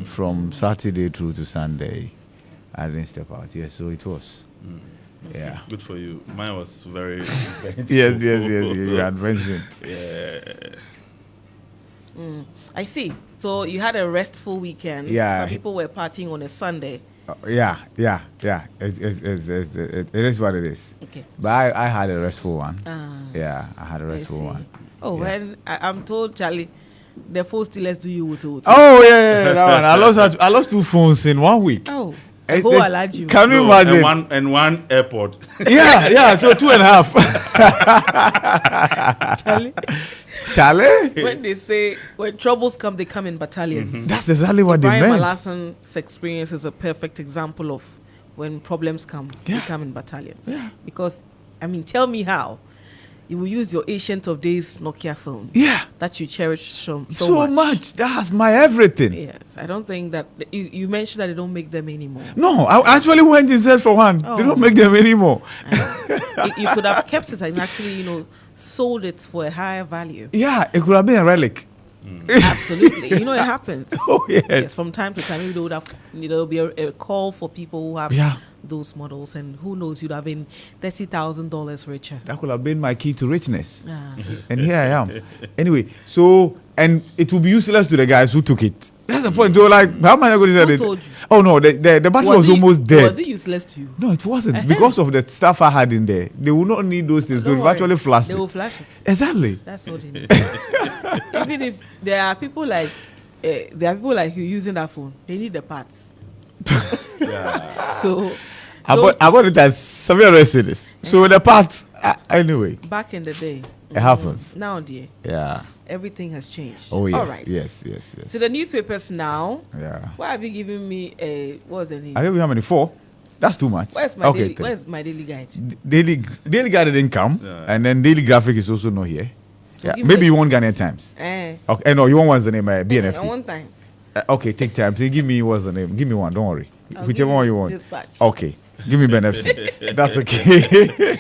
from Saturday through to Sunday. I didn't step out. Yes, so it was. Yeah. Good for you. Mine was very yes, you had mentioned. I see. So you had a restful weekend. Yeah. Some people were partying on a Sunday. Yeah. It is what it is. Okay. But I had a restful one. Yeah, I had a restful one. Oh, yeah. When I'm told, Charlie, the phone stealers do you with. Oh yeah, that one. I lost 2 phones in 1 week. Oh. Who allowed you? Can you imagine? And one airport. yeah, so 2.5. Charlie? When they say, when troubles come, they come in battalions. That's exactly what they Brian meant. Malassan's experience is a perfect example of when problems come, they come in battalions. Yeah. Because, tell me how. You will use your ancient of days Nokia phone. Yeah. That you cherish so much. That's my everything. Yes. I don't think that... You mentioned that they don't make them anymore. No, I actually went and said for one. They don't make them anymore. You could have kept it and actually, sold it for a higher value. Yeah, it could have been a relic. Absolutely. It happens. Oh, yes. From time to time, there will be a call for people who have those models, and who knows, you'd have been $30,000 richer. That could have been my key to richness. And here I am. Anyway, and it will be useless to the guys who took it. That's the point. They were like, how am I going to sell it? Told you? Oh, no, the battery was almost dead. Was it useless to you? No, it wasn't. Because of the stuff I had in there. They will not need those things. They will actually flash it. They will flash it. Exactly. That's all they need. Even if there are people like you using that phone, they need the parts. So I bought it as 700 cedis. So the parts, anyway. Back in the day. It happens. Now, dear. Yeah. Everything has changed. Oh, yes. All right. Yes. So the newspapers now. Yeah. Why have you given me what was the name? I gave you how many? 4? That's too much. Where's my daily guide? Daily guide didn't come. Yeah. And then daily graphic is also not here. So maybe you want Ghanaian Times. Okay. No, you want what's the name? BNFT. I want Times. Okay, take time. So give me what's the name. Give me one. Don't worry. Whichever one you want. Dispatch. Okay. Give me BNFT. That's okay.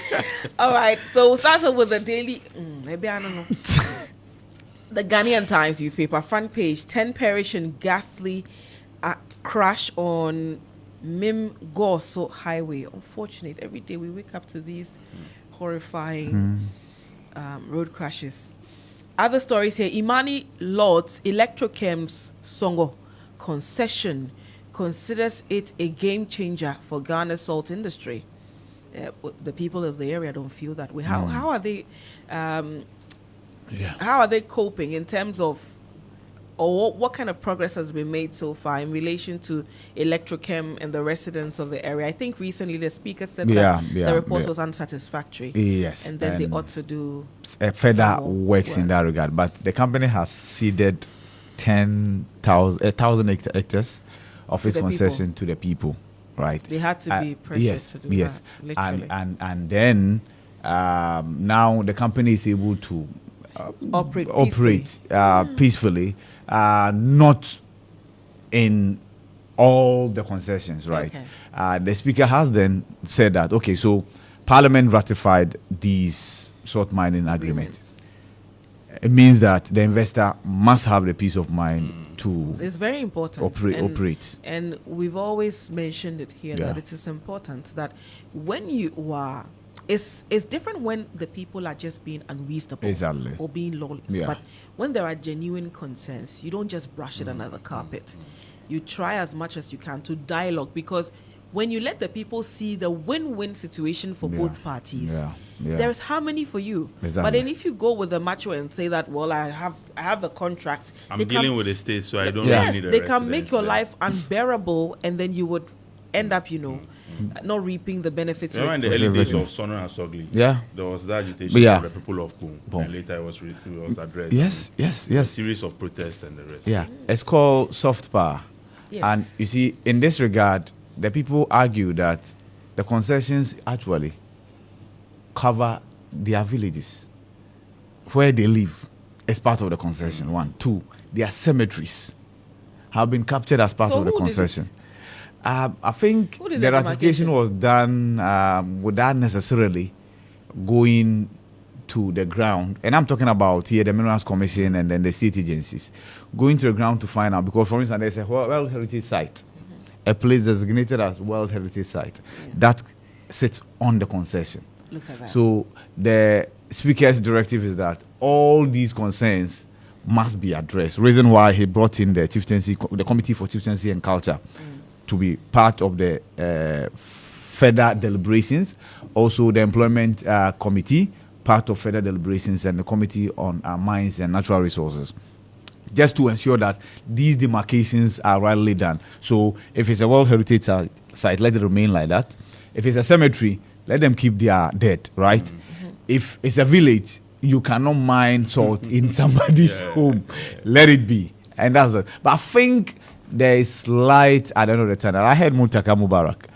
All right. So we'll start off with the daily. Maybe I don't know. The Ghanaian Times newspaper front page: 10 perish in ghastly crash on Mim Gorso Highway. Unfortunate. Every day we wake up to these horrifying road crashes. Other stories here: Imani Lords Electrochem's Songo concession considers it a game changer for Ghana's salt industry. The people of the area don't feel that way. How are they? How are they coping in terms of, or what kind of progress has been made so far in relation to Electrochem and the residents of the area? I think recently the speaker said that the report was unsatisfactory. Yes. And then they ought to do further works in that regard. But the company has ceded 1,000 hectares of its concession to the people, right? They had to be pressured to do that, literally. And then now the company is able to operate peacefully, not in all the concessions, right? Okay. The speaker has then said that, okay, so Parliament ratified these salt mining agreements. It means that the investor must have the peace of mind to it's very important operate. And we've always mentioned it here that it is important that when you are, it's different when the people are just being unreasonable or being lawless. But when there are genuine concerns, you don't just brush it under the carpet. You try as much as you can to dialogue, because when you let the people see the win-win situation for both parties, there is harmony for you. But then if you go with the macho and say that, well, I have the contract, I'm dealing with the state, so I don't really need a they can make your life unbearable, and then you would end up, not reaping the benefits. In the early days of Sono and Sogli, there was that agitation for the people of Kum, and later it was addressed. Yes. A series of protests and the rest. Yeah, it's called soft power. Yes. And you see, in this regard, the people argue that the concessions actually cover their villages where they live as part of the concession. 1, 2, their cemeteries have been captured as part of the concession. I think the ratification was done without necessarily going to the ground, and I'm talking about here the Minerals Commission and then the state agencies, going to the ground to find out, because for instance there's a World Heritage Site, a place designated as World Heritage Site that sits on the concession. Look at that. So the Speaker's directive is that all these concerns must be addressed. Reason why he brought in the Committee for Chieftaincy and Culture to be part of the further deliberations. Also the Employment Committee, part of further deliberations, and the Committee on Mines and Natural Resources, just to ensure that these demarcations are rightly done. So if it's a World Heritage Site, let it remain like that. If it's a cemetery, let them keep their dead, right? Mm-hmm. If it's a village, you cannot mine salt in somebody's home. Let it be. And that's it. But I think there is light at the end of the tunnel. I heard Muntaka Mubarak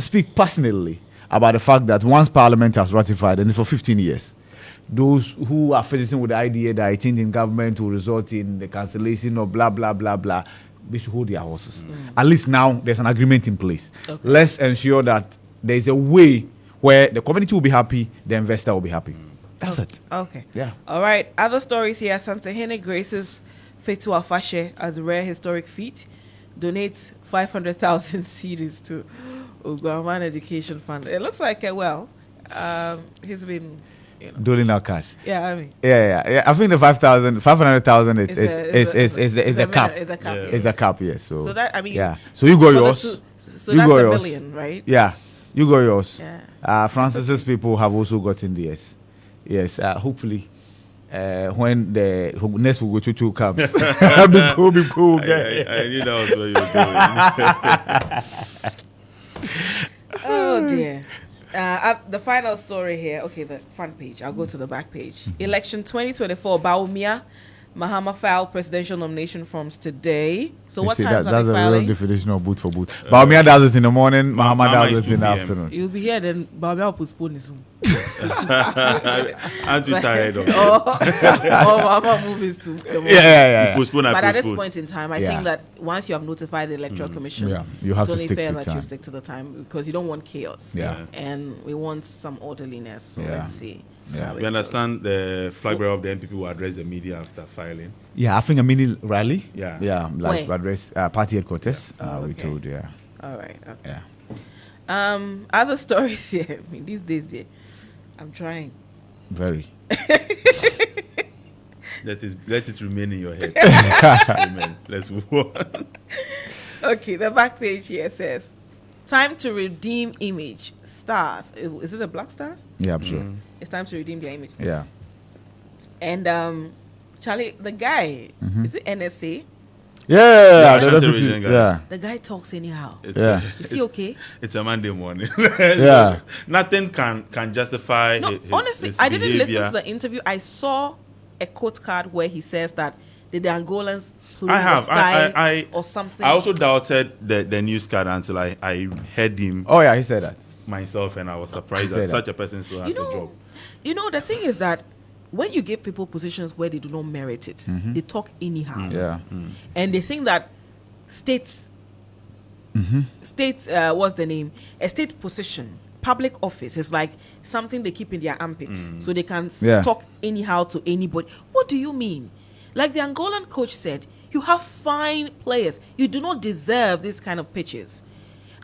speak passionately about the fact that once Parliament has ratified, and for 15 years, those who are visiting with the idea that a change in government will result in the cancellation of blah, blah, blah, blah, they should hold their horses. At least now there's an agreement in place. Okay. Let's ensure that there's a way where the community will be happy, the investor will be happy. That's it. Okay. Yeah. All right. Other stories here. Santa Hene graces Fetu Afashe as a rare historic feat. Donates 500,000 cedis to Uguaman Education Fund. It looks like he's been doling out cash. Yeah, I mean. Yeah. I think the 500,000 is the cap. Is a cap. Yeah. It's a cap. Yes. So that, I mean. Yeah. So you got yours. So you that's got $1 million, right? Yeah. You got yours. Yeah. Francis's people have also gotten theirs. Yes. Hopefully. When the next Ugochuchu comes, I'll be cool. I knew that was what you were doing. Oh dear. The final story here. Okay, the front page. I'll go to the back page. Election 2024. Bawumia Mahama filed presidential nomination forms today. So what time that's are they filing? Real definition of boot for boot. Bawumia does it in the morning. Mahama does it in the afternoon. You'll be here then. Bawumia will postpone his own. Aren't you tired of it? Mahama movies too. Yeah. Postpone. But at this point in time, I think that once you have notified the Electoral Commission, you have it's to only stick fair to that time. you stick to the time, because you don't want chaos. Yeah. And we want some orderliness. So let's see. Yeah. We understand the flag bearer of the NPP will address the media after filing. Yeah, I think a mini rally. Yeah. Like address party headquarters. We told. Yeah. All right. Okay. Yeah. Other stories here. I mean, these days, I'm trying. Very. Let it remain in your head. Amen. Let's move on. Okay, the back page here says, "Time to redeem image. Stars. Is it the Black Stars? Yeah, I'm sure. It's time to redeem their image." Yeah. And Charlie, the guy, is it NSA? Yeah. The guy talks anyhow. Is he okay? It's a Monday morning. Yeah. Nothing can justify. No, honestly, I didn't listen to the interview. I saw a quote card where he says that the Angolans play the sky or something. I also doubted the news card until I heard him. Oh yeah, he said that myself, and I was surprised that such a person still has a job. You know, the thing is that when you give people positions where they do not merit it, they talk anyhow. Yeah. And they think that states, what's the name? A state position, public office is like something they keep in their armpits, so they can talk anyhow to anybody. What do you mean? Like the Angolan coach said, you have fine players. You do not deserve this kind of pitches.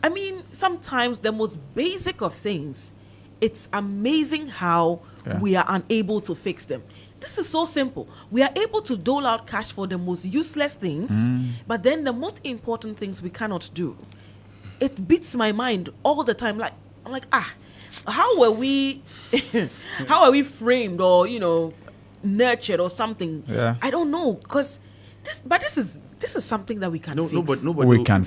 I mean, sometimes the most basic of things, it's amazing how we are unable to fix them. This is so simple. We are able to dole out cash for the most useless things, but then the most important things we cannot do. It beats my mind all the time. Like, I'm like, how were we framed or, nurtured or something? Yeah. I don't know, because this is something that we can fix.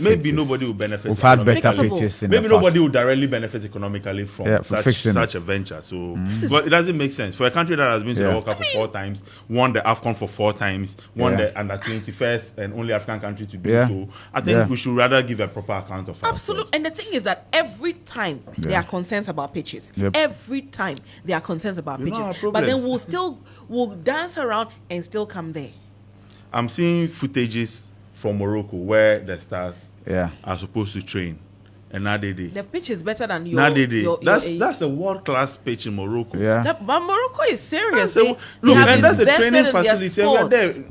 Maybe nobody will benefit. We've had better pitches in maybe the nobody past. will directly benefit economically from such a venture. So, but it doesn't make sense for a country that has been to the World Cup for 4 times, won the AFCON for 4 times, won the under 21st and only African country to do so. I think we should rather give a proper account of ourselves. Absolutely. And the thing is that every time there are concerns about pitches. Every time there are concerns about pitches. But then we'll dance around and still come there. I'm seeing footages from Morocco where the Stars are supposed to train, And now they did. The pitch is better than your. Now they did. Your That's a world class pitch in Morocco. Yeah. But Morocco is serious. Look, and that's a training facility. And we are there.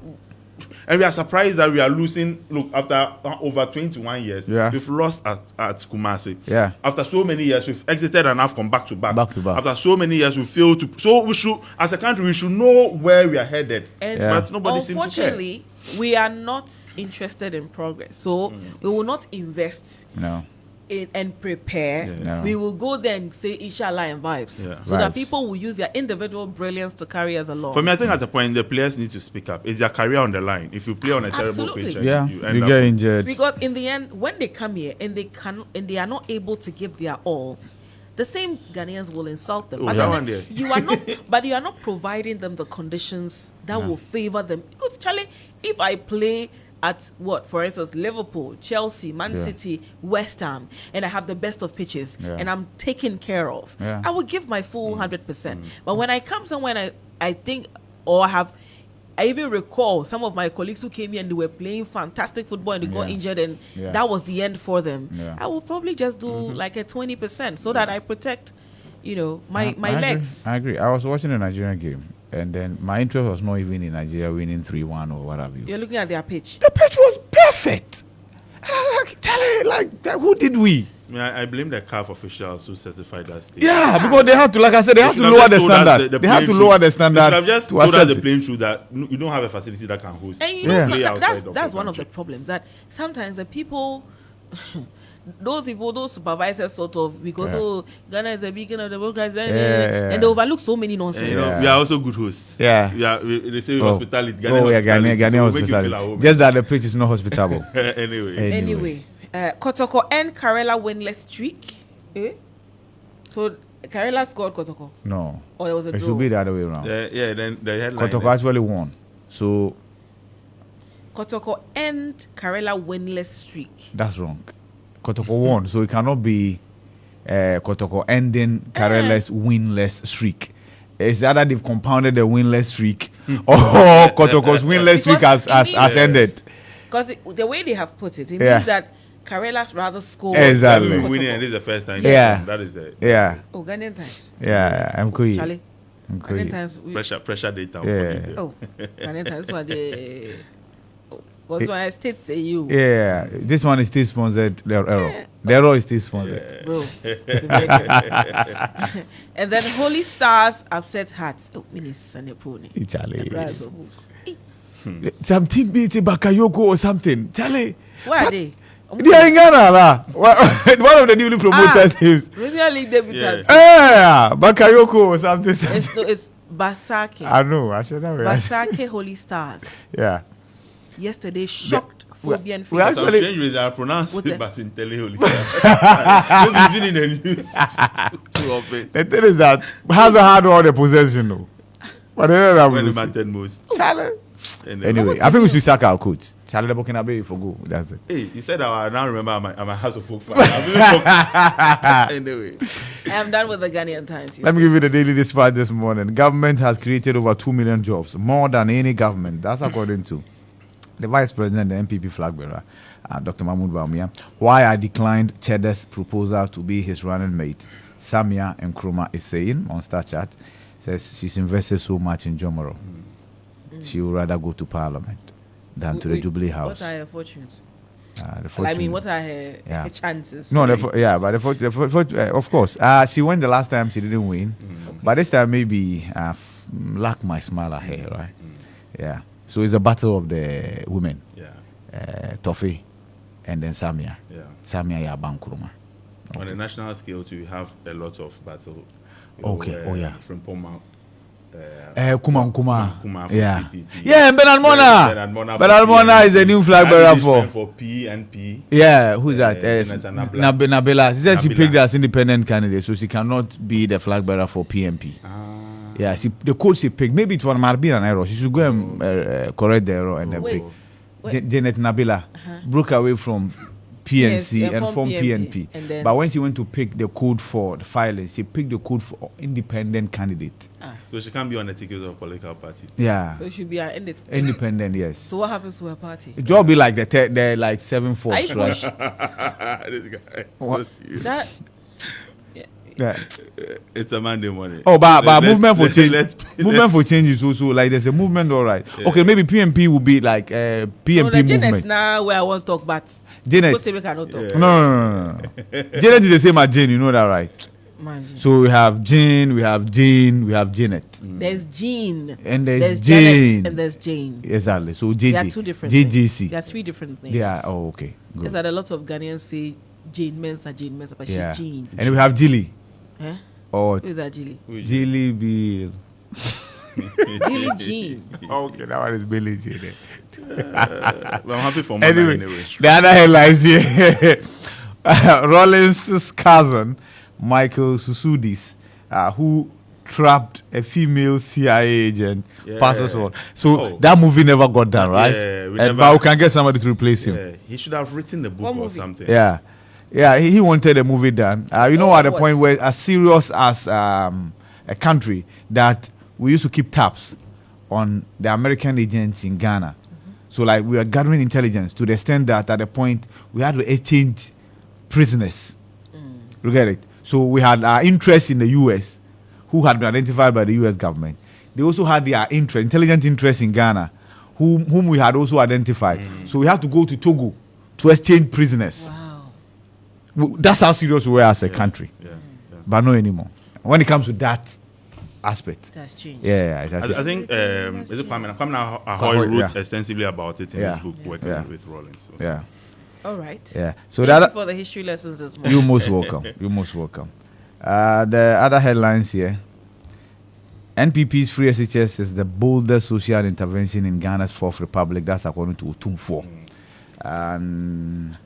And we are surprised that we are losing. Look, after over 21 years, we've lost at Kumasi. Yeah. After so many years, we've exited and AFCON back to back. Back to back. After so many years, we failed to. So we should, as a country, we should know where we are headed. But nobody seems to care. Unfortunately, we are not interested in progress. So we will not invest. No. And prepare. No. We will go there and say inshallah and vibes, so that people will use their individual brilliance to carry us along. For me, I think at the point the players need to speak up. It's their career on the line. If you play on a terrible pitch, you get injured. Because in the end, when they come here and they are not able to give their all, the same Ghanaians will insult them. But you are not providing them the conditions that will favor them. Because Charlie, if I play at for instance, Liverpool, Chelsea, Man City, West Ham, and I have the best of pitches and I'm taken care of, I will give my full 100%. But when I come somewhere and I think, or I even recall some of my colleagues who came here and they were playing fantastic football and they got injured and that was the end for them. I will probably just do like a 20% so that I protect, my legs. I agree. I was watching a Nigerian game. And then my interest was not even in Nigeria winning 3-1 or what have you. You're looking at their pitch. The pitch was perfect. And I was like, Charlie, who did we? I blame the CAF officials who certified that stage. Yeah, because they had to, like I said, they have to lower the standard. They have to lower the standard. They have just told us the playing through that you don't have a facility that can host. And that's one of the problems, that sometimes the people... those supervisors sort of, because Ghana is a beacon of the world guys, and they overlook so many nonsense. We are also good hosts. They say hospitality. Ghanaian hospitality. Just that the pitch is not hospitable. Anyway. Kotoko and Karela winless streak. So Karela scored Kotoko. No. Or it was a draw. It should be the other way around. Then the headline. Kotoko actually won. So Kotoko and Karela winless streak. That's wrong. Kotoko won, so it cannot be Kotoko ending Karela's winless streak. It's either they've compounded the winless streak or Kotoko's winless streak has ended. Because the way they have put it means that Karela's rather scored. Exactly. Winning, and this is the first time. That is the. Oh, Ghanaian times. I'm cool. Charlie. Ghanaian times. Pressure data. Oh, Ghanaian times. This one the. Because my state say you. This one is still sponsored. The error. The error is still sponsored. Bro. And then Holy Stars upset hearts. Oh, Charlie. Some team beat Bakayoko or something. Charlie. Where are they? They are in Ghana. One of the newly promoted teams. Premier League debutants. Bakayoko or something. It's Basake. I know. I should know. Basake Holy Stars. Yeah. Yesterday shocked Phobian figures. Some strange ways I pronounce it Basintele Holy Stars. It's been in the news too often. The thing is that Hazard had all the possession though. But when he mattered most. Charlie. Anyway, I think we should sack our coach. Charlie the Burkina Faso for go. That's it. Hey, you said I now remember I'm a House of Folk fan. Anyway. I am done with the Ghanaian Times. Let me give you the daily dispatch this morning. Government has created over 2 million jobs, more than any government. That's according to the Vice President, the MPP flag bearer, Dr. Mahmoud Bawumia. Why I declined Cheda's proposal to be his running mate, Samia Nkrumah is saying on Starr Chat, says she's invested so much in Jomoro. She would rather go to Parliament than to the Jubilee House. What are her fortunes? I mean, what are her chances? No, of course. She went the last time, she didn't win. But this time, maybe luck might smile at her, right? Yeah. So it's a battle of the women. Toffee and then Samia. Samia Nkrumah. On a national scale, too, we have a lot of battle. From Poma. Kuma. Yeah. CPP. Yeah, and Bernard Mona is the new flag bearer for PNP. Yeah, who's that? Nabila. She said she picked as independent candidate, so she cannot be the flag bearer for PNP. Yeah, the coach she picked, maybe it might be an error. She should go and correct the error and then pick. Janet Nabila broke away from PNC and formed PNP. But when she went to pick the code for the filing, she picked the code for independent candidate. So she can't be on the ticket of political party. Yeah. So she should be an independent, yes. So what happens to her party? It will be like the like 7-4, right? This guy. That. Yeah. It's a Monday morning. Oh, but movement for change. Movement for change is also like there's a movement, all right. Yeah. Okay, maybe PMP will be like PMP movement. Janet's now where I want to talk, but Janet. Say we cannot talk. Yeah. No. Janet is the same as Jane, you know that, right? So we have Jane, we have Janet. There's Jean. And there's Jane. Janet, and there's Jane. Exactly. So JJ. There are two different JJC. There are three different names. Yeah. Oh, okay. Good. There's that a lot of Ghanaians say Jane Mensa, but she's Jean. And we have Jilly. Huh? Oh, who is that Jilly? Jilly Bill. Billy Jean. Okay, that one is Billy Jean. I'm happy for Mama anyway. The other headlines here. Rollins' cousin, Michael Susudis, who trapped a female CIA agent, passes on. So that movie never got done, right? Yeah, but we can get somebody to replace him. He should have written the book or something. Yeah. Yeah, he wanted a movie done. At the point where as serious as a country that we used to keep tabs on the American agents in Ghana. So like we were gathering intelligence to the extent that at the point we had to exchange prisoners. You get it? So we had our interest in the U.S. who had been identified by the U.S. government. They also had their intelligent interest in Ghana, whom we had also identified. So we had to go to Togo to exchange prisoners. Wow. That's how serious we were as a country. But not anymore. When it comes to that aspect, that's changed. Yeah. I think is it Kwame Ahoy wrote extensively about it in his book, working with Rollins. So. Yeah. All right. Yeah. So Thank you for the history lessons this morning. You're most welcome. You're most welcome. The other headlines here. NPP's free SHS is the boldest social intervention in Ghana's Fourth Republic. That's according to Otumfuo. And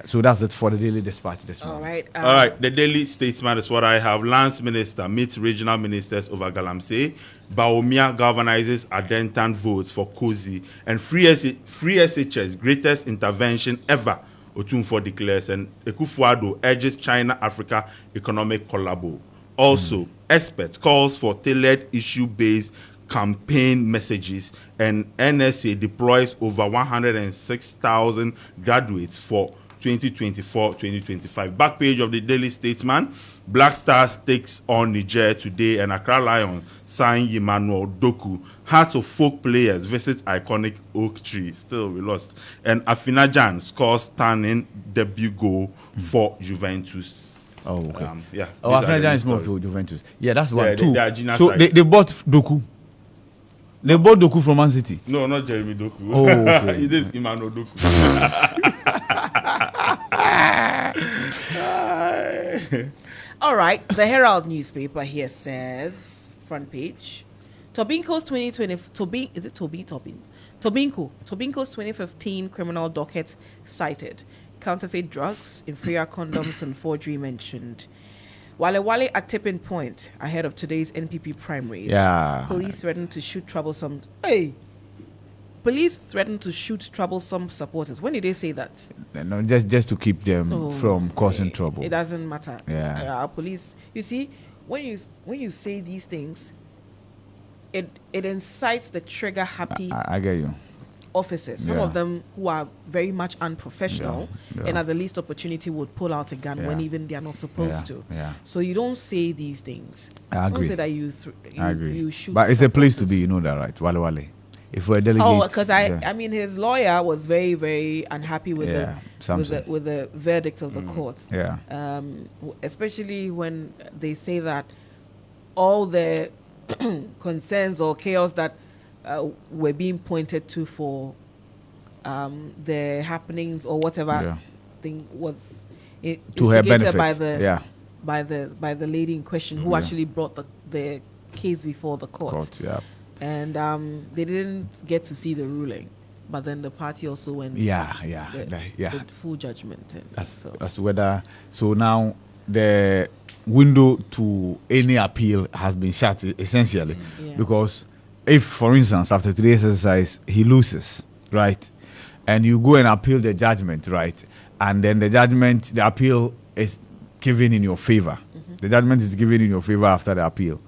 so that's it for the Daily Dispatch this morning. All right. The Daily Statesman is what I have. Lance Minister meets regional ministers over Galamsey. Baumia galvanizes Adentan votes for Kozi. And free SHS, greatest intervention ever, Otumfuo declares. And Ekufuado urges China-Africa economic collabo. Also, experts calls for tailored issue-based campaign messages. And NSA deploys over 106,000 graduates for 2024-2025. Back page of the Daily Statesman. Black Stars takes on Niger today, and Accra Lions sign Emmanuel Doku. Hearts of folk players visit iconic oak tree. Still, we lost. And Afinajan scores stunning debut goal for Juventus. Oh, okay. Afinajan is moved to Juventus. Yeah, that's one too. So they bought Doku. They bought Doku from Man City. No, not Jeremy Doku. Oh, okay. It is Emmanuel Doku. All right, the Herald newspaper here says, front page, Tobinco's 2015 criminal docket cited, counterfeit drugs, inferior condoms and forgery mentioned. Wale at tipping point ahead of today's NPP primaries. Yeah. Police threatened to shoot troublesome supporters. When did they say that? No, just to keep them from causing trouble. It doesn't matter. Yeah. Our police. You see, when you say these things, it incites the trigger happy. I get you. Officers, some of them who are very much unprofessional and at the least opportunity would pull out a gun when even they are not supposed to. Yeah. So you don't say these things. I agree. Don't say that I agree. You shoot. But it's a place to be, you know that, right? Wale. If we're delegates. Because I mean, his lawyer was very, very unhappy with the verdict of the court. Yeah. Especially when they say that all the concerns or chaos that were being pointed to for the happenings or whatever thing was to her benefit by the lady in question who actually brought the case before the court. And they didn't get to see the ruling, but then the party also went the full judgment. That's whether so now the window to any appeal has been shut essentially because if, for instance, after today's exercise he loses, right, and you go and appeal the judgment, right, and then the appeal is given in your favor. The judgment is given in your favor after the appeal.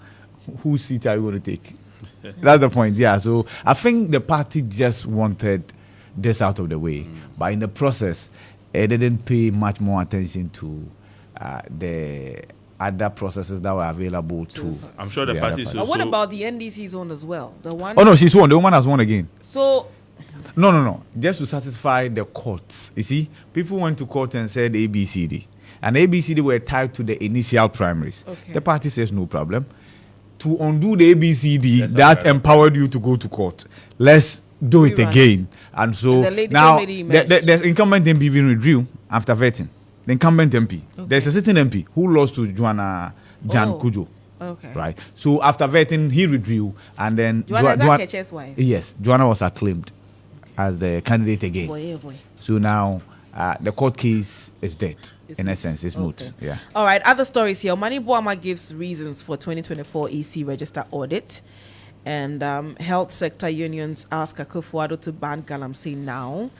Whose seat are you going to take? That's the point. Yeah. So I think the party just wanted this out of the way, but in the process, it didn't pay much more attention to the other processes that were available to. I'm sure the party. But what about the NDC's own as well? The one. Oh no, she's won. The woman has won again. So. No. Just to satisfy the courts. You see, people went to court and said ABCD. And ABCD were tied to the initial primaries. Okay. The party says no problem. To undo the ABCD that empowered you to go to court, let's do it again. And so now the incumbent MP being withdrew after vetting. The incumbent MP. Okay. There's a sitting MP who lost to Jan Kujo. Okay. Right. So after vetting, he withdrew, and then Joanna's wife. Yes, Joanna was acclaimed as the candidate again. Boy. So now the court case is dead. In essence, it's moot. Yeah. All right. Other stories here. Mani Boama gives reasons for 2024 EC register audit, and health sector unions ask Akufo-Addo to ban galamsey now.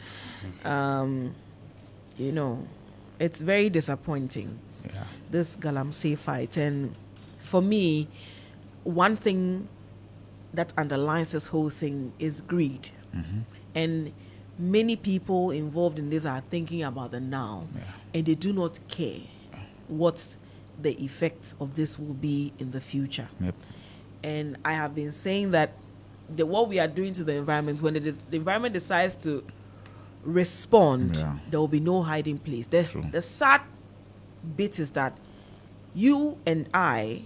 It's very disappointing. Yeah. This galamsey fight, and for me, one thing that underlines this whole thing is greed, and many people involved in this are thinking about the now, and they do not care what the effects of this will be in the future. Yep. And I have been saying that what we are doing to the environment, when the environment decides to respond, there will be no hiding place. The sad bit is that you and I,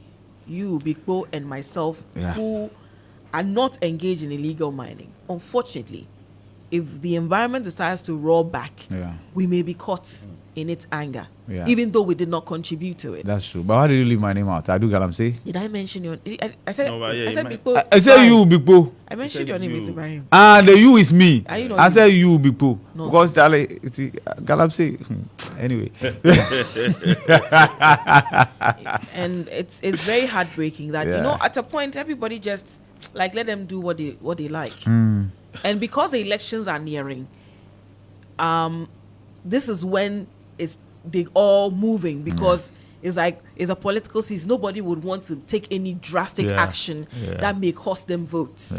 you, Big Bo, and myself, who are not engaged in illegal mining, unfortunately, if the environment decides to roar back, we may be caught in its anger, even though we did not contribute to it. That's true. But why did you leave my name out? I do galamsey. Did I mention your? I said Big Bo. I said you, Big Bo. I mentioned your name is Ibrahim. And the you is me. Are you not I said you, Big Bo. No, because Charlie, galamsey. Anyway. And it's very heartbreaking that at a point everybody just let them do what they like. And because the elections are nearing, this is when they all moving, because it's a political season. Nobody would want to take any drastic action that may cost them votes.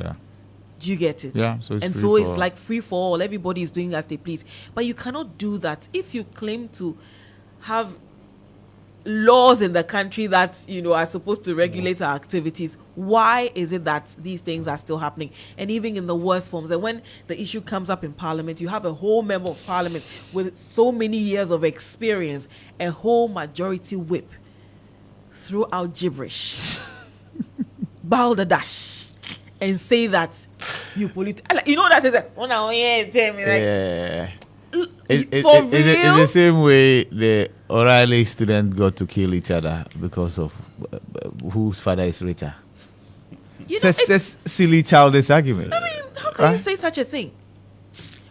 Do you get it? Yeah. So it's like free for all. Everybody is doing as they please. But you cannot do that if you claim to have laws in the country that are supposed to regulate our activities. Why is it that these things are still happening, and even in the worst forms? And when the issue comes up in Parliament, you have a whole member of Parliament with so many years of experience, a whole majority whip, throw out gibberish, balderdash, and say that you pollute. That is It's the same way the O'Reilly students got to kill each other because of whose father is richer. It's silly, childish argument. I mean, how can you say such a thing?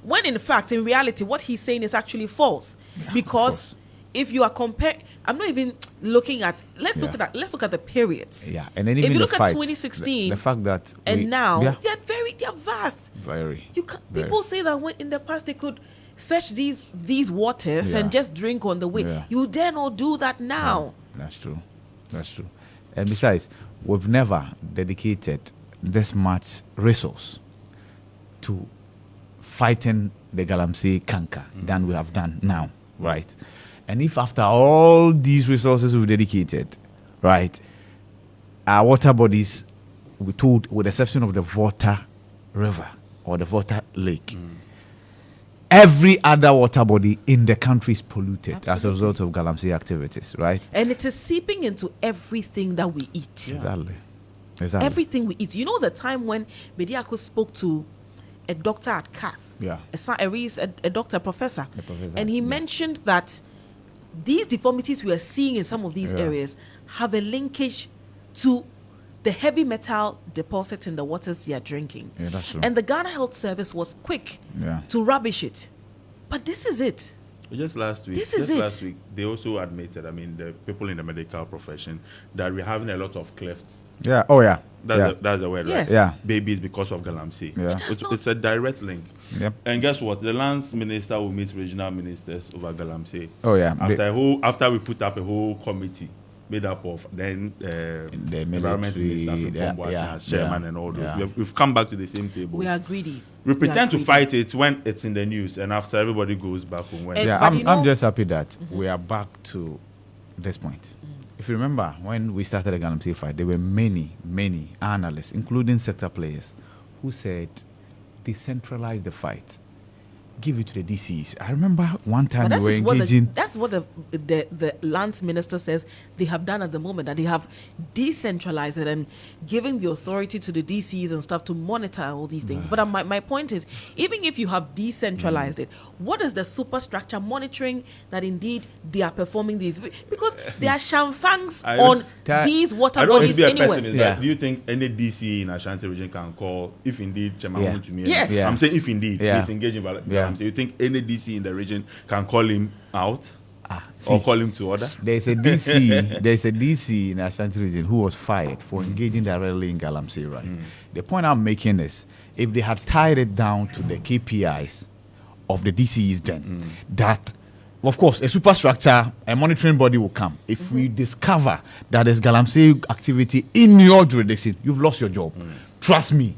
When in fact, in reality, what he's saying is actually false. Because if you are comparing, I'm not even looking at. Let's look at the periods. Yeah, and then if even you look at 2016, the fact that now they are vast. Very. People say that when in the past they could fetch these waters and just drink on the way. Yeah. You dare not do that now. That's true. And besides, we've never dedicated this much resource to fighting the galamsey canker than we have done now, right? And if after all these resources we've dedicated, right, our water bodies, we told, with the exception of the Volta River or the Volta Lake, every other water body in the country is polluted as a result of galamsey activities, right? And it is seeping into everything that we eat. Exactly. Everything we eat. You know the time when Bediako spoke to a doctor at Cath, a doctor, professor, and he mentioned that these deformities we are seeing in some of these areas have a linkage to the heavy metal deposit in the waters they are drinking. Yeah, that's true. And the Ghana Health Service was quick to rubbish it. But this is it. Just last week, they also admitted, the people in the medical profession, that we're having a lot of clefts Yeah. Oh yeah. That's the word, Yes. right? Yeah. Babies because of galamsey. Yeah. It's a direct link. Yep. And guess what? The lands minister will meet regional ministers over galamsey. Oh yeah. After we put up a whole committee made up of then The environment military, minister as chairman and all those. Yeah. We've come back to the same table. We are greedy. We pretend to fight it when it's in the news, and after everybody goes back home. When Yeah, But I'm just happy that we are back to this point. If you remember, when we started the galamsey fight, there were many analysts, including sector players, who said, decentralize the fight. Give it to the DCs. I remember one time But we were engaging. that's what the lands minister says they have done at the moment, that they have decentralized it and giving the authority to the DCs and stuff to monitor all these things. But my point is, even if you have decentralized it, what is the superstructure monitoring that indeed they are performing these? Because there are shamfangs on these water I don't want to bodies be a anywhere. pessimist, but do you think any DC in Ashanti region can call if indeed Chairman Yeah. want to me? Yes. Yeah. I'm saying if indeed he's engaging. Yeah. So you think any DC in the region can call him out See, or call him to order? There's a DC in Ashanti region who was fired for engaging directly in galamsey, right? The point I'm making is, if they had tied it down to the KPIs of the DCs then, that, of course, a superstructure, a monitoring body will come. If we discover that there's galamsey activity in your jurisdiction, you've lost your job. Trust me.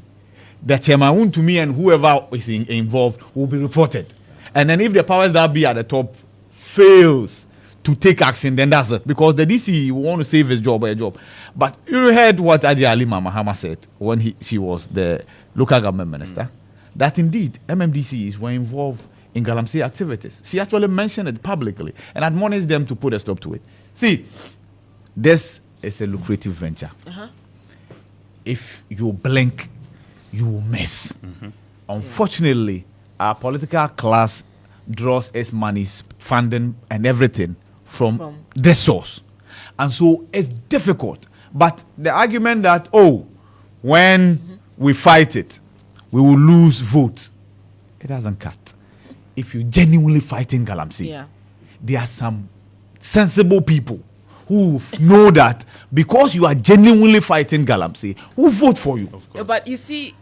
The chairman to me and whoever is involved will be reported. And then if the powers that be at the top fails to take action, then that's it. Because the DC will want to save his job or a job. But you heard what Ajay Alima Mahama said when she was the local government minister, that indeed MMDCs were involved in galamsey activities. She actually mentioned it publicly and admonished them to put a stop to it. See, this is a lucrative venture. If you blink, you will miss. Unfortunately, our political class draws its monies, funding, and everything from this source. And so it's difficult. But the argument that, when we fight it, we will lose votes, it doesn't cut. If you genuinely fight in galamsey, there are some sensible people who know that because you are genuinely fighting galamsey, who vote for you. But you see,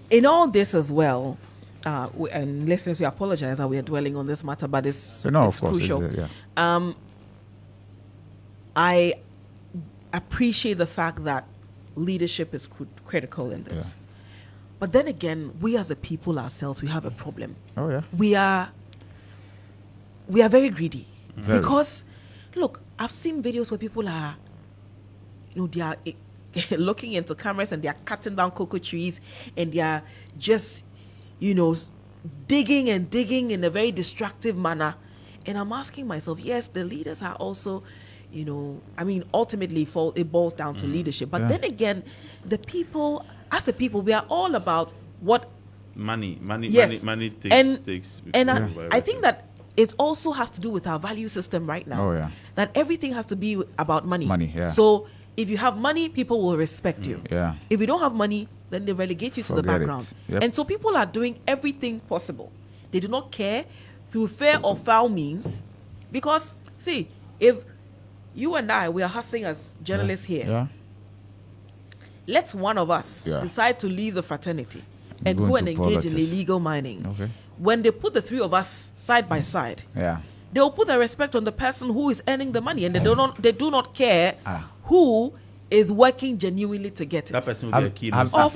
in all this as well, and listeners, we apologize that we are dwelling on this matter, but it's crucial. I appreciate the fact that leadership is critical in this. But then again, we as a people ourselves, we have a problem. We are very greedy. Because, look, I've seen videos where people are, they are looking into cameras and they are cutting down cocoa trees and they are just, digging and digging in a very destructive manner. And I'm asking myself, yes, the leaders are also, ultimately it boils down to leadership. But then again, the people, as a people, we are all about what money takes. And I think that it also has to do with our value system right now. That everything has to be about money. So if you have money, people will respect you. If you don't have money, then they relegate you to the background. And so people are doing everything possible. They do not care through fair or foul means. Because, see, if you and I, we are hustling as journalists here, let one of us decide to leave the fraternity and go and engage in illegal mining. When they put the three of us side by side, they will put their respect on the person who is earning the money, and they do not care who is working genuinely to get it. That person will be a key. Of course.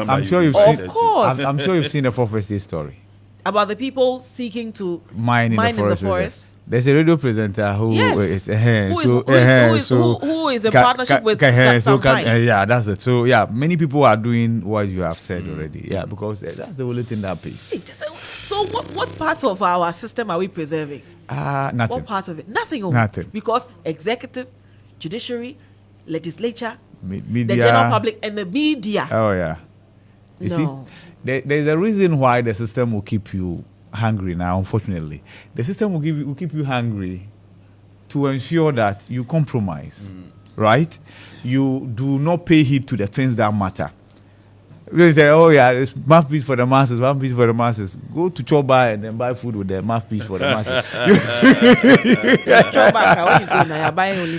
I'm sure you've seen. Of course. I'm sure you've seen the Forest Day story about the people seeking to mine in the forest. There's a radio presenter who is in partnership with some kind. That's it. So many people are doing what you have said already. Because that's the only thing that pays. So what part of our system are we preserving? Nothing. What part of it? Nothing. Nothing. Because executive, judiciary, legislature, media, the general public, and the media. You see, there's a reason why the system will keep you hungry now. Unfortunately, the system will keep you hungry to ensure that you compromise, right? You do not pay heed to the things that matter. They say, oh yeah, it's mouthpiece for the masses, mouthpiece for the masses. Go to Choba and then buy food with the mouthpiece for the masses.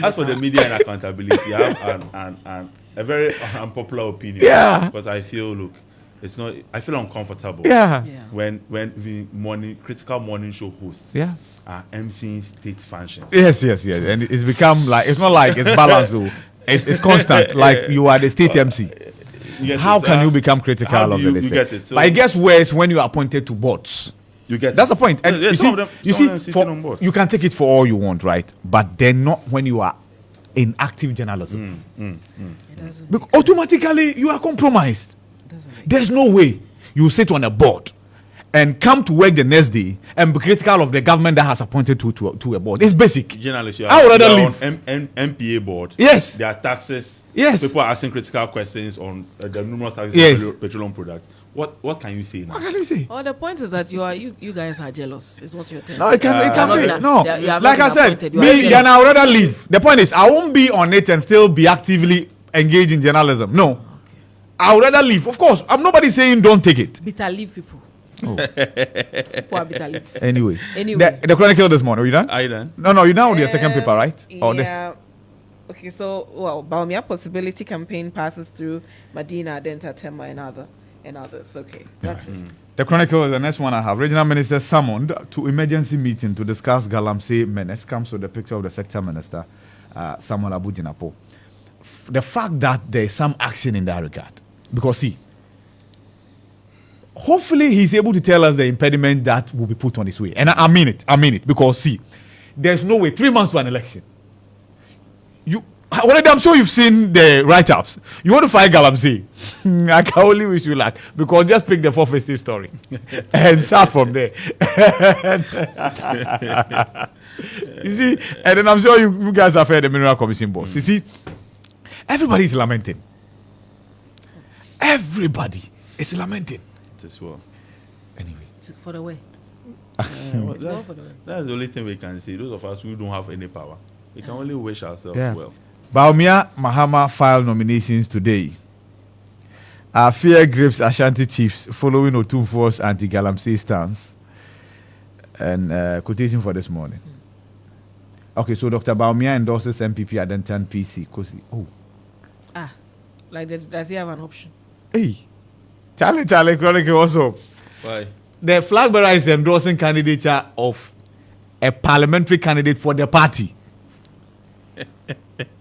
As for the media and accountability, I have a very unpopular opinion. Yeah. Because I feel, look, it's not. I feel uncomfortable. Yeah. When the critical morning show hosts. Yeah. Are emceeing state functions. Yes, and it's become like it's not like it's balanced though. It's constant. Like you are the state MC. How can you become critical of the state? You get it. So but it gets worse when you are appointed to boards. You get that's the point. And you see, you can take it for all you want, right? But then not when you are in active journalism. Because automatically you are compromised. There's no way you sit on a board and come to work the next day and be critical of the government that has appointed to a board. It's basic. Journalists, I would rather leave. MPA board. Yes. There are taxes. Yes. People are asking critical questions on the numerous taxes on petroleum products. What can you say now? What can you say? Well, the point is that you guys are jealous. It's not your turn. No, it can be. No. Like I said, me and I would rather leave. The point is, I won't be on it and still be actively engaged in journalism. No. Okay. I would rather leave. Of course, I'm nobody saying don't take it. Bitter leave people. Oh. Anyway. The Chronicle this morning. Are you done? Are you done? No, you're done with your second paper, right? Or this? Okay, so Baumia possibility campaign passes through Medina, Denta, Tema, and others. Okay, that's it. The Chronicle is the next one I have. Regional Minister summoned to emergency meeting to discuss Galamsey menace. Comes with the picture of the sector minister, Samuel Abu-Jinapo. The fact that there is some action in that regard, because see. Hopefully he's able to tell us the impediment that will be put on his way. And I mean it. Because see, there's no way, 3 months to an election. I'm sure you've seen the write-ups. You want to fight Galamsey. I can only wish you luck. Because just pick the 4 festive story. And start from there. You see, and then I'm sure you guys have heard the Mineral Commission boss. You see, everybody is lamenting. Everybody is lamenting. As well. Anyway, for the way. That's the only thing we can say. Those of us who don't have any power, we can only wish ourselves well. Baumia Mahama filed nominations today. Our fear grips Ashanti chiefs following Otumfuo's anti-Galamsey stance. And quotation for this morning. Okay, so Dr. Baumia endorses MPP Adentan PC. Does he have an option? Hey. Charlie Chronicle also. Why? The flag bearer is endorsing candidature of a parliamentary candidate for the party.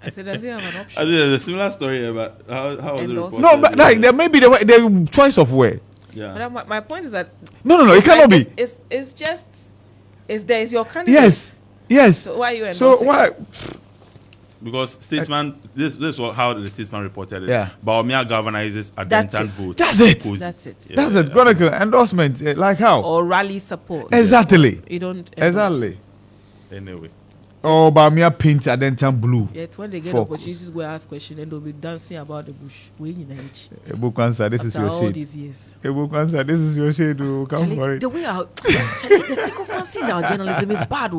I said, does he have an option? I think there's a similar story about how was it reported? No, but like there may be the choice of where. Yeah. But my point is that no, it cannot be. It's just there is your candidate. Yes. So why are you endorsing? So why? Because statesman, this is how the statesman reported it. Yeah. Baumia galvanizes Adentan vote. That's it. Yeah. That's it. Chronicle endorsement, like how? Or rally support. Exactly. You don't. Exactly. Anyway. Oh, Baumia paints Adentan blue. Yeah, it's when they get opportunities to go ask questions and they'll be dancing about the bush. Ebukwansa, this is your shade. All these years. Ebukwansa, this is your shade. Come for it. The way out, the sycophancy in our journalism is bad.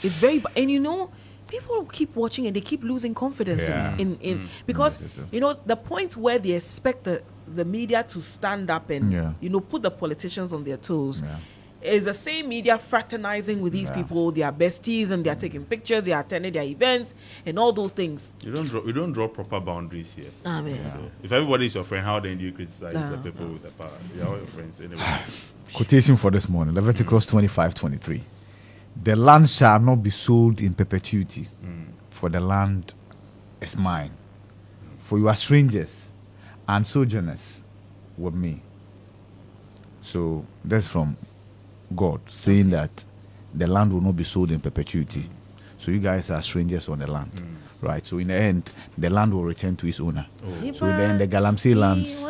It's very bad. And people keep watching and they keep losing confidence in because the point where they expect the media to stand up and put the politicians on their toes is the same media fraternizing with these people. They are besties and they are taking pictures, they are attending their events and all those things. You don't draw proper boundaries here. So if everybody is your friend, how then do you criticize the people with the power? They are all your friends anyway. Quotation for this morning, Leviticus 25:23. The land shall not be sold in perpetuity, for the land is mine. For you are strangers and sojourners with me. So that's from God saying that the land will not be sold in perpetuity. So you guys are strangers on the land, right? So in the end, the land will return to its owner. So in the end, the Galamsey lands.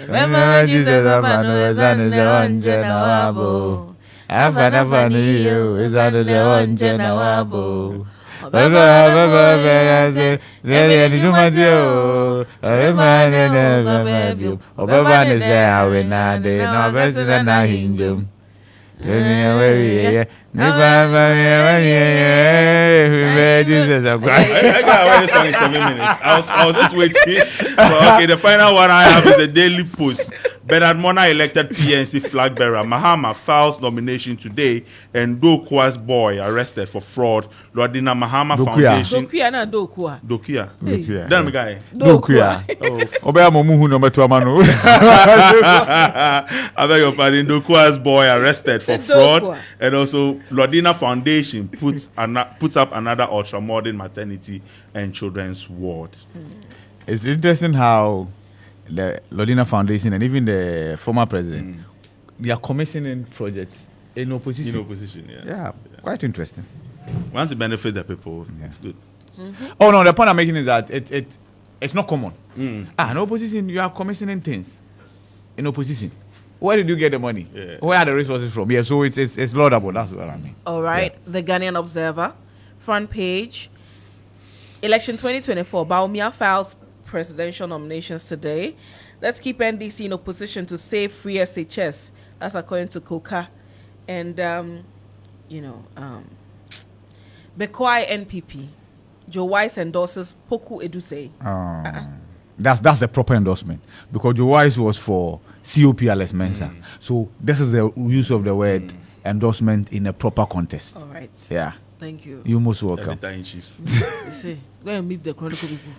Remember Jesus, I got this song in 7 minutes. I was just waiting. But okay, the final one I have is the Daily Post. Bernard Mona elected PNC flag bearer. Mahama files nomination today, and Dokua's boy arrested for fraud. Lordina Mahama Foundation. Dokuya na Dokua. Dokuya. Dokuya. Damn guy. Dokuya. Obey Momuhu no metuamano. I beg your pardon. Dokua's boy arrested for fraud, and also Lordina Foundation puts up another ultramodern maternity and children's ward. It's interesting how the Lordina Foundation and even the former president, they are commissioning projects in opposition. In opposition, yeah. Quite interesting. Once it benefits the people, it's good. Oh no, the point I'm making is that it's not common. In opposition, you are commissioning things in opposition. Where did you get the money? Yeah. Where are the resources from? Yeah, so it's laudable. That's what I mean. All right. The Ghanaian Observer, front page. Election 2024. Baumia files presidential nominations today. Let's keep NDC in opposition to save free SHS. That's according to Koka. And, Bekwai NPP. Joe Wise endorses Poku Eduse. That's a proper endorsement. Because Joe Wise was for COPLS Mensa. So this is the use of the word endorsement in a proper context. All right. Yeah. Thank you. You're most welcome. Editor-in-chief. You see, go and meet the Chronicle people.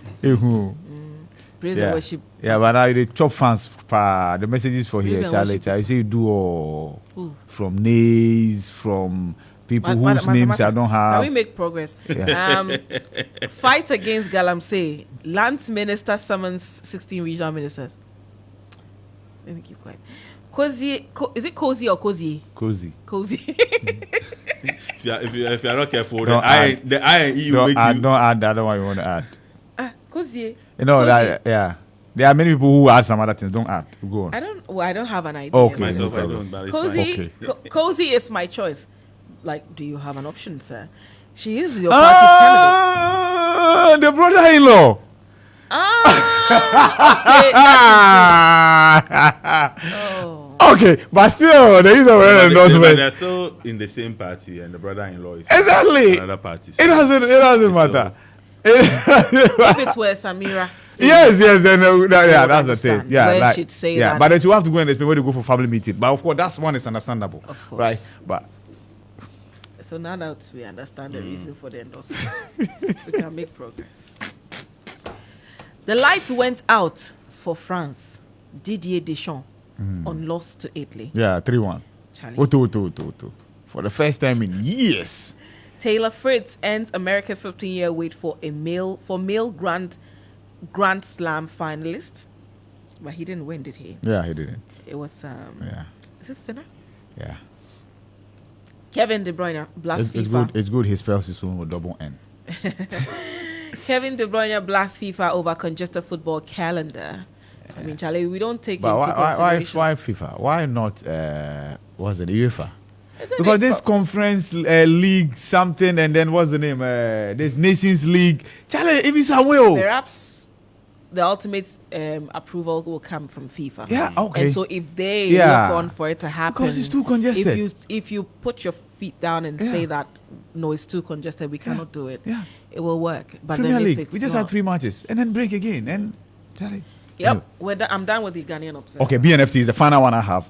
Praise and worship. Yeah, but now the top fans, the messages for Praise here, and Charlie. worship. I say you do all from nays, from people whose names I don't have. Can we make progress? Yeah. Fight against Galamsey. Lands Minister summons 16 regional ministers. Let me keep quiet. Cozy, is it cozy or cozy? Cozy. Cozy. If you are not careful, Don't the I and E will Don't make add, you. don't add the other one you want to add. Cozy. You know, Cozy. that, yeah. There are many people who add some other things. Don't add. Go on. I don't have an idea. Okay. Myself, no I problem. don't, but it's Cozy, fine. Okay. Cozy is my choice. Like, do you have an option, sir? She is your party's candidate. The brother-in-law. Okay, but still, there is a But endorsement. they're still in the same party, and the brother-in-law is Exactly. another party. So It doesn't matter. If it were Samira. Yes, then yeah, that's the understand thing. Yeah, where like, she'd say yeah, that. but then you have to go and explain where to go for family meeting. But of course, that's one is understandable, Of course. right? But So now that we understand the reason for the endorsement, we can make progress. The lights went out for France. Didier Deschamps on loss to Italy. yeah, 3-1. Charlie. Oto. For the first time in years. Taylor Fritz ends America's 15-year wait for male Grand Slam finalist, but he didn't win, did he? Yeah, he didn't. It was Yeah, Is this Sinner? yeah. Kevin De Bruyne blasts It's FIFA. good. It's good. He spells his own with double N. Kevin De Bruyne blasts FIFA over congested football calendar. I mean, Charlie, we don't take But into consideration. why FIFA? Why not? What's the UEFA? Isn't Because it this conference league something, and then what's the name? This Nations League. Charlie, it is somewhere. perhaps the ultimate approval will come from FIFA. Yeah, okay. And so if they Yeah. look on for it to happen, Because it's too congested. If you put your feet down and Yeah. say that no, it's too congested, we cannot do it. Yeah. It will work. But Premier then if League. it's We just not, had 3 matches and then break again. And Charlie. Yep, I'm done with the Ghanaian Observer. Okay, BNFT is the final one I have.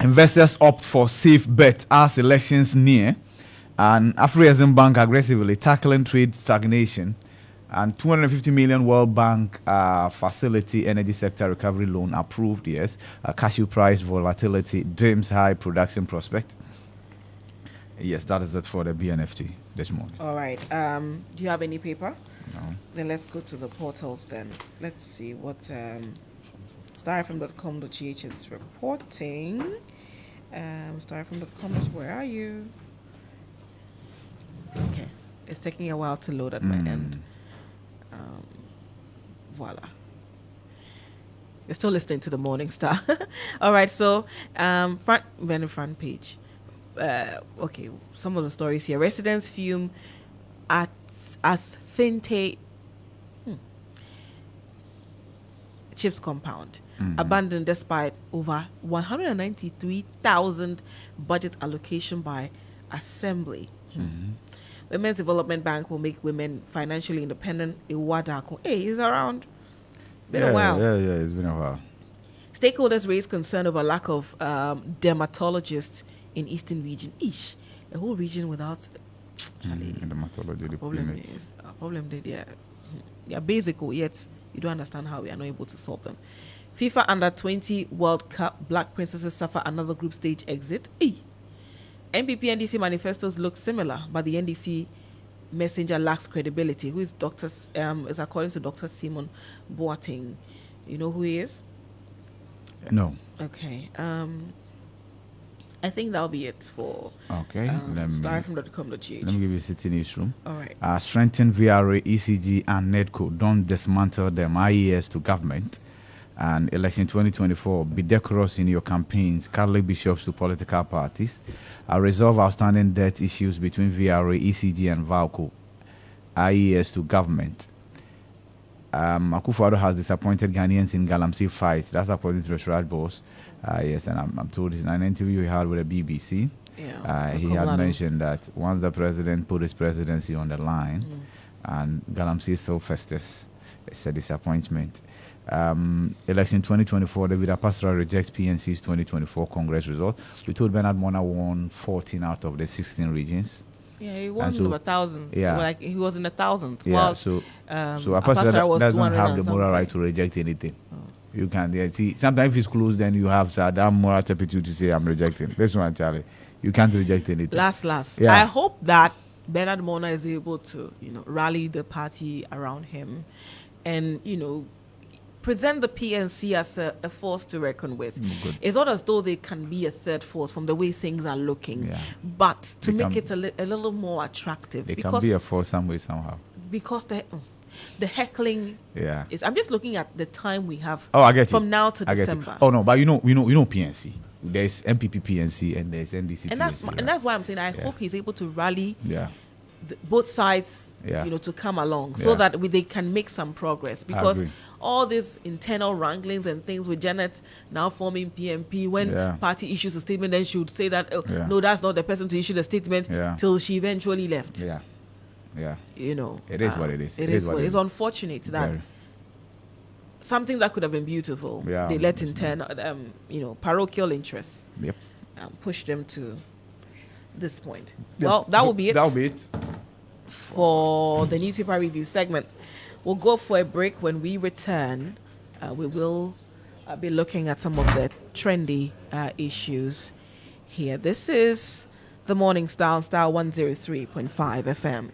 Investors opt for safe bet as elections near, and Afro-Exim Bank aggressively tackling trade stagnation, and 250 million World Bank facility energy sector recovery loan approved. Yes, cashew price volatility, dreams high production prospect. Yes, that is it for the BNFT this morning. All right. Do you have any paper? No. Then let's go to the portals then. Let's see what starfm.com.gh is reporting. Starfm.com, where are you? Okay. It's taking a while to load at my end. Voila. You're still listening to the Morning Star. All right, so front page. Okay, some of the stories here. Residents fume as Finte Chips compound, abandoned despite over 193,000 budget allocation by Assembly. Women's Development Bank will make women financially independent. Iwadako. Hey, he's around. Been a while. Yeah, it's been a while. Stakeholders raised concern over lack of dermatologists in Eastern region. A whole region without dermatology. The problem is they're basic, yet you don't understand how we are not able to solve them. FIFA Under 20 World Cup, Black Princesses suffer another group stage exit. NPP NDC manifestos look similar, but the NDC messenger lacks credibility. Who is is according to Dr. Simon Boateng. You know who he is? No. Okay. I think that'll be it for starfm.com.gh. Let me give you a city newsroom. All right. Strengthen VRA, ECG, and NEDCO. Don't dismantle them. IES to government. And election 2024. Be decorous in your campaigns. Catholic bishops to political parties. Resolve outstanding debt issues between VRA, ECG, and VALCO. IES to government. Akufo-Addo has disappointed Ghanaians in Galamsey fight. That's according to the Shraj boss. Yes, and I'm told in an interview he had with the BBC. He had mentioned that once the president put his presidency on the line and Galamsey still festers, it's a disappointment. Election 2024, David Apastora rejects PNC's 2024 Congress result. We told Bernard Mona won 14 out of the 16 regions. Yeah, he won over 1,000. Yeah. Like he was in 1,000. Yeah, so Apastora doesn't have the moral right to reject anything. You can see sometimes if it's closed, then you have that moral turpitude to say I'm rejecting. This one, Charlie, you can't reject anything. Last. Yeah. I hope that Bernard Mona is able to, rally the party around him, and present the PNC as a force to reckon with. It's not as though they can be a third force from the way things are looking, but to make it a little more attractive. They can be a force some way somehow. Because the heckling is. I'm just looking at the time we have. I get from now to December. Oh no, but you know PNC. There's MPP PNC and there's NDC. And that's why I'm saying I hope he's able to rally. Both sides. Yeah. To come along so that they can make some progress, because all these internal wranglings and things with Janet now forming PMP, when party issues a statement, then she would say that no, that's not the person to issue the statement till she eventually left. It is what it is. It is what it is. It's unfortunate that something that could have been beautiful, they let parochial interests push them to this point. Well, that will be it. That will be it for the newspaper review segment. We'll go for a break. When we return, we will be looking at some of the trendy issues here. This is the Morning Star on Star 103.5 FM.